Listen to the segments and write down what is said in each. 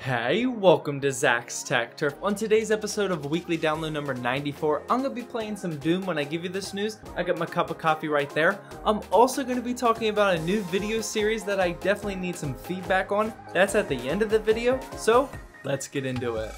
Hey, welcome to Zach's Tech Turf. On today's episode of weekly download number 94, I'm going to be playing some Doom. When I give you this news, I got my cup of coffee right there. I'm also going to be talking about a new video series that I definitely need some feedback on. That's at the end of the video, so let's get into it.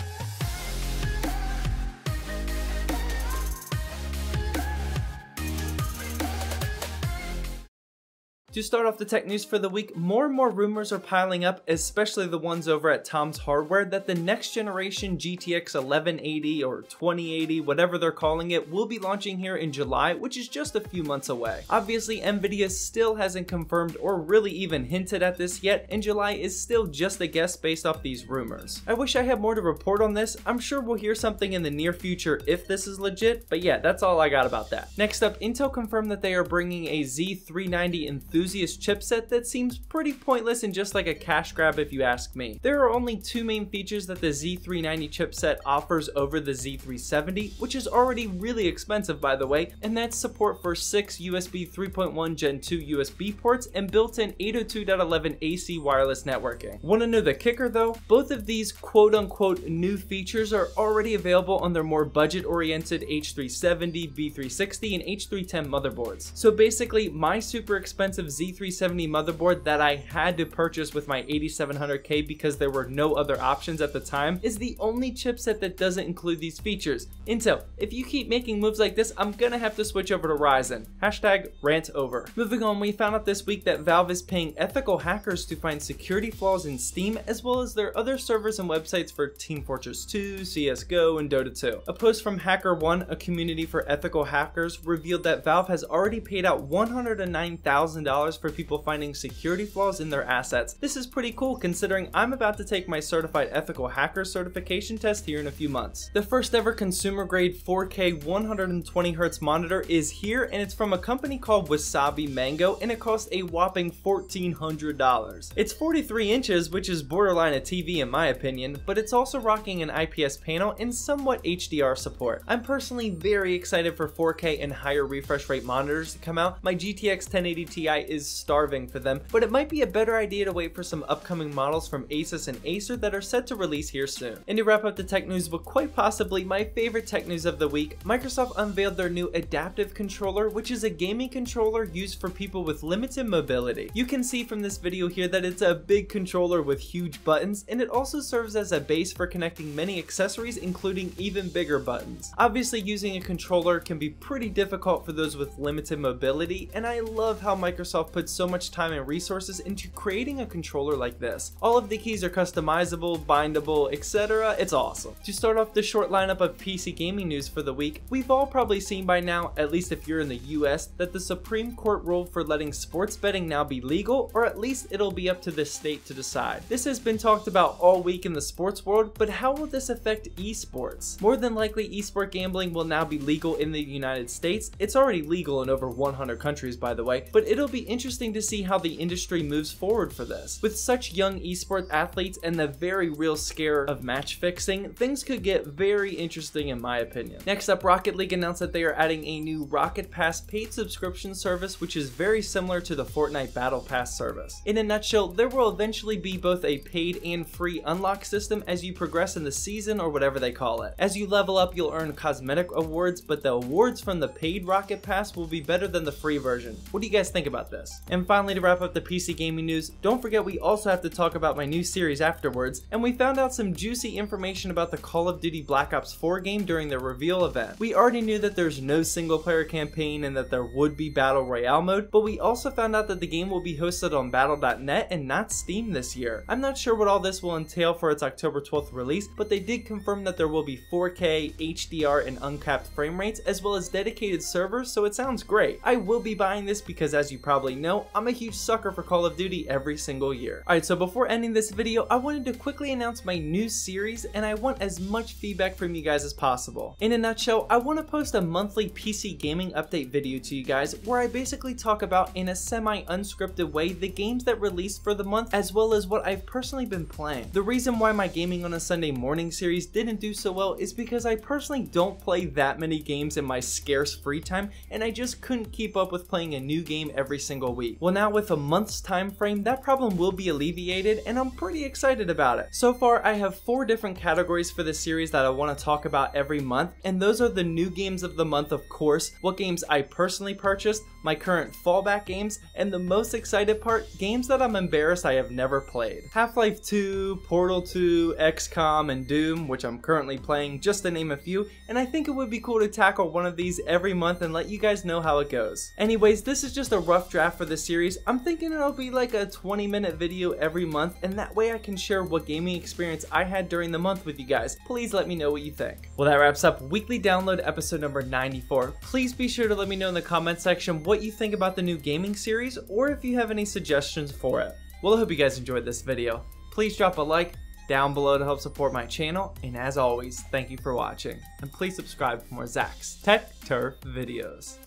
To start off the tech news for the week, more and more rumors are piling up, especially the ones over at Tom's Hardware, that the next generation GTX 1180 or 2080, whatever they're calling it, will be launching here in July, which is just a few months away. Obviously, Nvidia still hasn't confirmed or really even hinted at this yet, and July is still just a guess based off these rumors. I wish I had more to report on this. I'm sure we'll hear something in the near future if this is legit, but yeah, that's all I got about that. Next up, Intel confirmed that they are bringing a Z390 Enthusiast chipset that seems pretty pointless and just like a cash grab if you ask me. There are only two main features that the Z390 chipset offers over the Z370, which is already really expensive by the way, and that's support for 6 USB 3.1 Gen 2 USB ports and built-in 802.11 AC wireless networking. Want to know the kicker though? Both of these quote-unquote new features are already available on their more budget-oriented H370, B360, and H310 motherboards. So basically, my super expensive Z370 motherboard that I had to purchase with my 8700K because there were no other options at the time is the only chipset that doesn't include these features. Intel, if you keep making moves like this, I'm gonna have to switch over to Ryzen. Hashtag rant over. Moving on, we found out this week that Valve is paying ethical hackers to find security flaws in Steam as well as their other servers and websites for Team Fortress 2, CSGO, and Dota 2. A post from HackerOne, a community for ethical hackers, revealed that Valve has already paid out $109,000 for people finding security flaws in their assets. This is pretty cool considering I'm about to take my certified ethical hacker certification test here in a few months. The first ever consumer grade 4K 120Hz monitor is here, and it's from a company called Wasabi Mango, and it costs a whopping $1,400. It's 43 inches, which is borderline a TV in my opinion, but it's also rocking an IPS panel and somewhat HDR support. I'm personally very excited for 4K and higher refresh rate monitors to come out. My GTX 1080 Ti is starving for them, but it might be a better idea to wait for some upcoming models from Asus and Acer that are set to release here soon. And to wrap up the tech news, but quite possibly my favorite tech news of the week, Microsoft unveiled their new adaptive controller, which is a gaming controller used for people with limited mobility. You can see from this video here that it's a big controller with huge buttons, and it also serves as a base for connecting many accessories, including even bigger buttons. Obviously, using a controller can be pretty difficult for those with limited mobility, and I love how Microsoft puts so much time and resources into creating a controller like this. All of the keys are customizable, bindable, etc. It's awesome. To start off the short lineup of PC gaming news for the week, we've all probably seen by now, at least if you're in the US, that the Supreme Court ruled for letting sports betting now be legal, or at least it'll be up to the state to decide. This has been talked about all week in the sports world, but how will this affect esports? More than likely, esport gambling will now be legal in the United States. It's already legal in over 100 countries by the way, but it'll be interesting to see how the industry moves forward for this. With such young esports athletes and the very real scare of match fixing, things could get very interesting in my opinion. Next up, Rocket League announced that they are adding a new Rocket Pass paid subscription service, which is very similar to the Fortnite Battle Pass service. In a nutshell, there will eventually be both a paid and free unlock system as you progress in the season or whatever they call it. As you level up, you'll earn cosmetic awards, but the awards from the paid Rocket Pass will be better than the free version. What do you guys think about this? And finally, to wrap up the PC gaming news, don't forget we also have to talk about my new series afterwards, and we found out some juicy information about the Call of Duty Black Ops 4 game during the reveal event. We already knew that there's no single player campaign and that there would be Battle Royale mode, but we also found out that the game will be hosted on Battle.net and not Steam this year. I'm not sure what all this will entail for its October 12th release, but they did confirm that there will be 4K, HDR, and uncapped frame rates, as well as dedicated servers, so it sounds great. I will be buying this because, as you probably know, I'm a huge sucker for Call of Duty every single year. Alright, so before ending this video, I wanted to quickly announce my new series, and I want as much feedback from you guys as possible. In a nutshell, I want to post a monthly PC gaming update video to you guys where I basically talk about, in a semi-unscripted way, the games that released for the month as well as what I've personally been playing. The reason why my Gaming on a Sunday Morning series didn't do so well is because I personally don't play that many games in my scarce free time, and I just couldn't keep up with playing a new game every single single week. Well, now with a month's time frame, that problem will be alleviated, and I'm pretty excited about it. So far, I have 4 different categories for this series that I want to talk about every month, and those are the new games of the month, of course, what games I personally purchased, my current fallback games, and the most excited part, games that I'm embarrassed I have never played. Half-Life 2, Portal 2, XCOM, and Doom, which I'm currently playing, just to name a few, and I think it would be cool to tackle one of these every month and let you guys know how it goes. Anyways, this is just a rough draft for the series. I'm thinking it'll be like a 20-minute video every month, and that way I can share what gaming experience I had during the month with you guys. Please let me know what you think. Well, that wraps up weekly download episode number 94. Please be sure to let me know in the comment section what you think about the new gaming series, or if you have any suggestions for it. Well, I hope you guys enjoyed this video. Please drop a like down below to help support my channel, and as always, thank you for watching, and please subscribe for more Zach's Tech Turf videos.